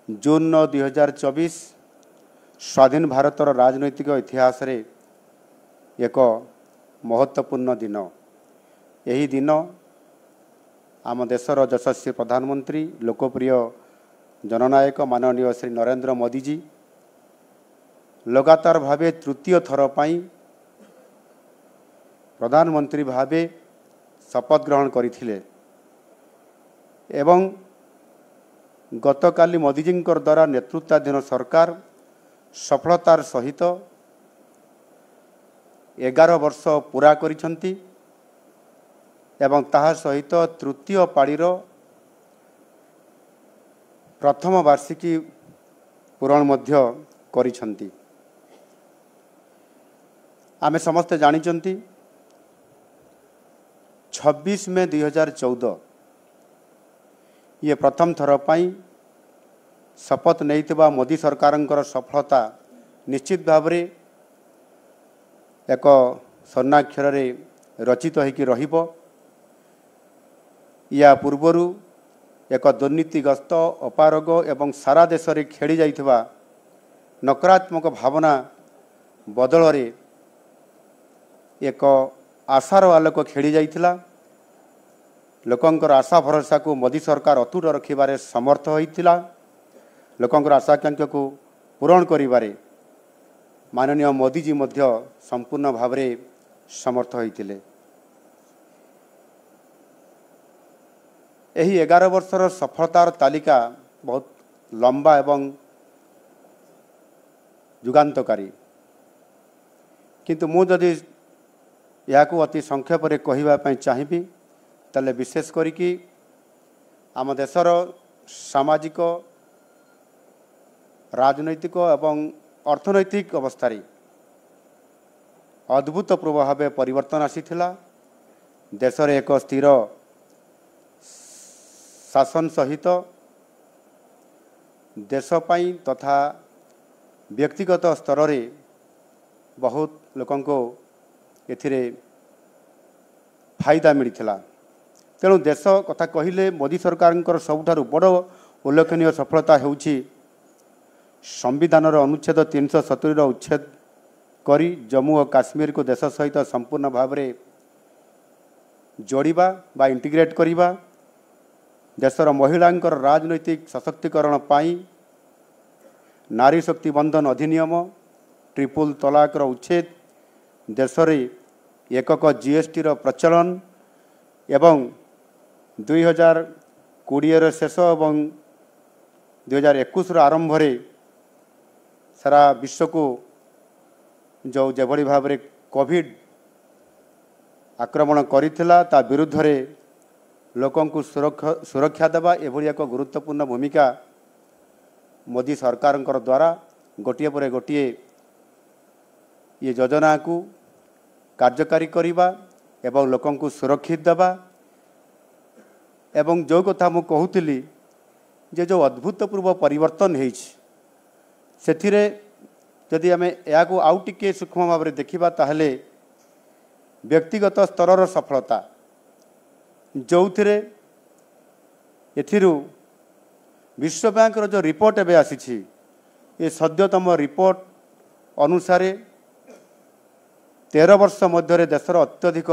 जून 9 2024 स्वाधीन भारतर राजनैतिक इतिहास रे एक महत्वपूर्ण दिन। यही दिन आम देशर यशस्वी प्रधानमंत्री लोकप्रिय जननायक माननीय श्री नरेंद्र मोदी जी लगातार भावे तृतीय थर पाई प्रधानमंत्री भावे शपथ ग्रहण करथिले एवं गतकाली मोदीजी द्वारा नेतृत्वाधीन सरकार सफलतार सहित 11 वर्ष पूरा करिसंती एवं ताहा सहित तृतीय पाड़ीर प्रथम वार्षिकी पूरण मध्य करिसंती। आमे समस्त जानिचंती 26 मे 2014 ये प्रथम थर पाई शपथ नहीं मोदी सरकार सफलता निश्चित भाव रे एक स्वर्णाक्षर रे रचित होइकी रहिबो। या पूर्वरु एक दुर्नीतिग्रस्त अपारग एवं सारा देश रे खेली जाइथिबा नकारात्मक भावना बदल रे एक आशार आलोक खेली जाइथिला। लोकंकर आशा भरोसा को मोदी सरकार अतुट रखिबारे समर्थ होइथिला। लोकंकर आशाकांक्षा को पूरण करिबारे माननीय मोदी जी मध्य संपूर्ण भाव रे समर्थ होइथिले। एही 11 वर्षर सफलतार तालिका बहुत लंबा एवं जुगान्तकारी, किंतु मु जदि याकू अति संक्षेप रे कहिबा पई चाहिबी ताले विशेष करिकी आम देशर सामाजिक राजनैतिक एवं अर्थनैतिक अवस्था अद्भुतपूर्व भाव परिवर्तन आसीथिला। देश रे एक स्थिर शासन सहित देश पाई तथा व्यक्तिगत स्तर रे बहुत लोकंको एथिरे फायदा मिलिथिला। तेणु देश कथा कहिले मोदी सरकार सबुठारु बड़ उल्लेखनीय सफलता हेउछि संविधान अनुच्छेद 370 उच्छेद करी जम्मू और काश्मीर को देश सहित संपूर्ण भाव में जोड़िबा बा इंटीग्रेट करिबा। देशर महिलांकर राजनैतिक सशक्तिकरण पाई नारी शक्ति बंधन अधिनियम, ट्रिपल तलाक उच्छेद, देश रे एकक जीएसटी प्रचलन एवं 2020 शेष एवं 2021 आरंभ रे सारा विश्व को जो जेभली भाव रे कोविड आक्रमण करिथिला ता विरुद्ध रे लोकं को सुरक्षा देवा एभली एक गुरुत्वपूर्ण भूमिका मोदी सरकार द्वारा गोटिए पर गोटिए ये योजना को कार्यकारी करिबा एवं लोकं को सुरक्षित देवा। एवं जो कथा मु कहूतिली जे जो अद्भुतपूर्व परिवर्तन होइछि सेथिरे जदि आमे या को आउ टिके सूक्ष्म भाव में देखिबा ताहले व्यक्तिगत स्तर सफलता जो थिरे एथिरु विश्व बैंक जो रिपोर्ट एबे आसीछि ये सद्यतम रिपोर्ट अनुसार 13 वर्ष मध्य देशर अत्यधिक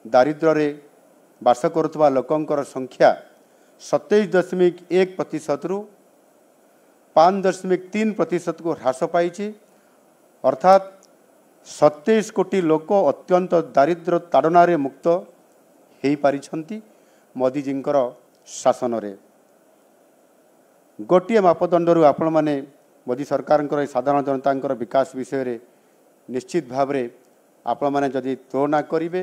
दारिद्र्य रे बास करुवा लोकंकर संख्या 27.1% रु 5.3% को ह्रास पाई। अर्थात 27 कोटी लोक अत्यंत दारिद्र्य ताड़ना मुक्त हो पारिछंती मोदी जींकर शासन रे। गोटे मापदंड आपण माने मोदी सरकार साधारण जनता विकास विषय रे निश्चित भाव रे आपण माने जदि तुलना करिवे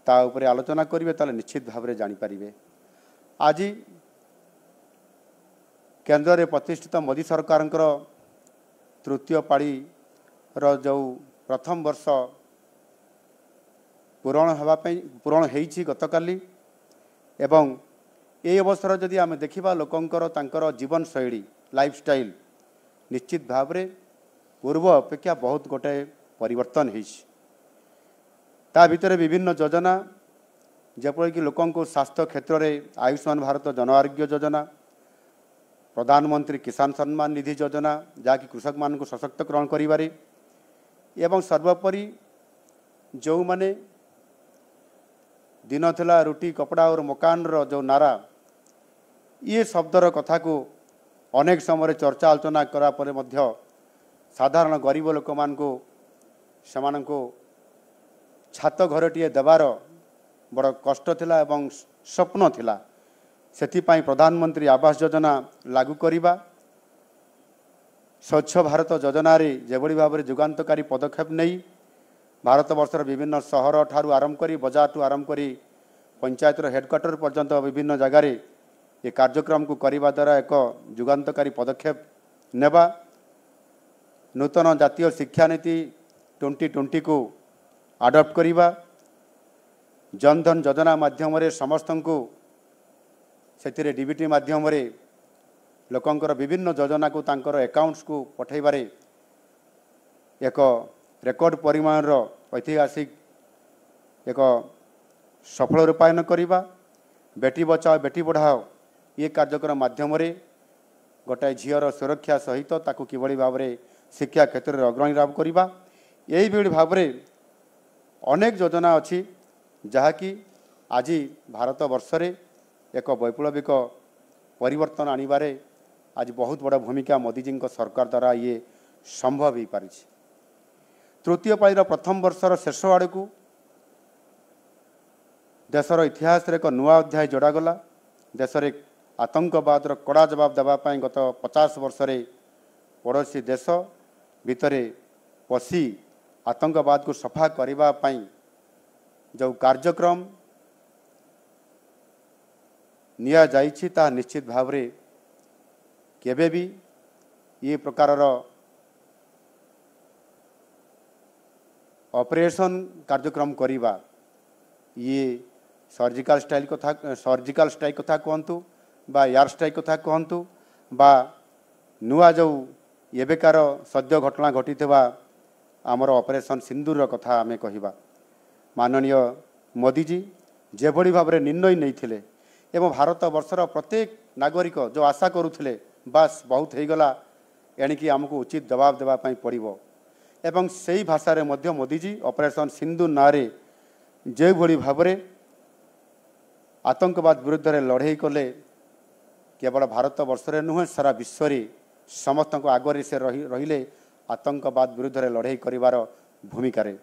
ता उपरे आलोचना करिवे ताले निश्चित भाव रे जानि पारिबे। आज केंद्र रे प्रतिष्ठित मोदी सरकार तृतीय पाड़ी जो प्रथम वर्ष पूरण होइछि गतकाली एवं ये अवसर जदि आमे देखिबा लोकंकर तांकर जीवन शैली लाइफस्टाइल निश्चित भाव रे पूर्व अपेक्षा बहुत गोटे परिवर्तन होइछि। ता भितर विभिन्न योजना जेपरिक लोकंको स्वास्थ्य क्षेत्र में आयुष्मान भारत जन आरोग्य योजना प्रधानमंत्री किसान सम्मान निधि योजना जहाँकि कृषक मान सशक्तकरण करिबारे एवं सर्वोपरि जो माने दिन थिला रुटी कपड़ा और मकान रो जो नारा ये शब्दर कथा को अनेक समय चर्चा आलोचना करा परे मध्य साधारण गरीब लोक मान को समान को छात घरटीए देवार बड़ कष्ट थिला एवं स्वप्न थिला सेथिपाई प्रधानमंत्री आवास योजना लागू करिबा स्वच्छ भारत योजना रे जेभली भाव में जुगान्तकारी पदक्षेप नहीं भारत वर्षर विभिन्न सहर ठारू आरंभ करी बजार ठू आरंभ करी पंचायतर हेडक्वार्टर पर्यंत विभिन्न जगार ये कार्यक्रम को करने द्वारा एक जुगान्तकारी पदक्षेप नेबा नूतन जातीय शिक्षा नीति 2020 को आडप्ट करिबा जनधन योजना माध्यम समस्त को से डीबीटी माध्यम लोकंकर विभिन्न योजना को तांकर अकाउंट्स को पठेबारे एक रेकर्ड परिमाण ऐतिहासिक एक सफल रूपायन करिबा बेटी बचाओ बेटी पढ़ाओ ये कार्यक्रम माध्यम गोटाए झीर सुरक्षा सहित ताकू किभली भाव में शिक्षा क्षेत्र में अग्रणी लाभ करिबा यही भली भाव में अनेक योजना अच्छी जहाँकि आज भारत वर्ष रे एक वैप्लविक परिवर्तन आनिबारे आज बहुत बड़ा भूमिका मोदीजी सरकार द्वारा ये संभव हो पारि। तृतीय पाळीर प्रथम वर्षर शेष आड़ को देशर इतिहास एक नुआ अध्याय जोड़ागला देश में आतंकवाद कड़ा जवाब देवाई गत 50 वर्ष पड़ोसी देश भितर पशि आतंकवाद को सफा करने जो कार्यक्रम निया जाइछि ता निश्चित भाव रे केबे भी ये प्रकार ऑपरेशन कार्यक्रम करिबा ये सर्जिकल स्ट्राइक कथा कहतु बा एयर स्ट्राइक कथा कहतु बा नुआ जो एबेकार सद्य घटना घटी आमर ऑपरेशन सिंदूर कथा आमे कहिबा माननीय मोदीजी जेभली भाव में निर्णय नहीं थिले एवं भारत वर्षर प्रत्येक नागरिक जो आशा करुले बास बहुत हो गला एणिकी आमको उचित जवाब देवाई पड़ो एवं से ही भाषा रे मध्य मोदीजी ऑपरेशन सिंधु ना जो भली भाव में आतंकवाद विरुद्ध रे लड़ाई कले केवल भारत वर्ष रे नुहे सारा विश्व रे समस्त को आगरे से रहिले आतंकवाद विरुद्ध रे लड़ाई करिवार भूमिका रे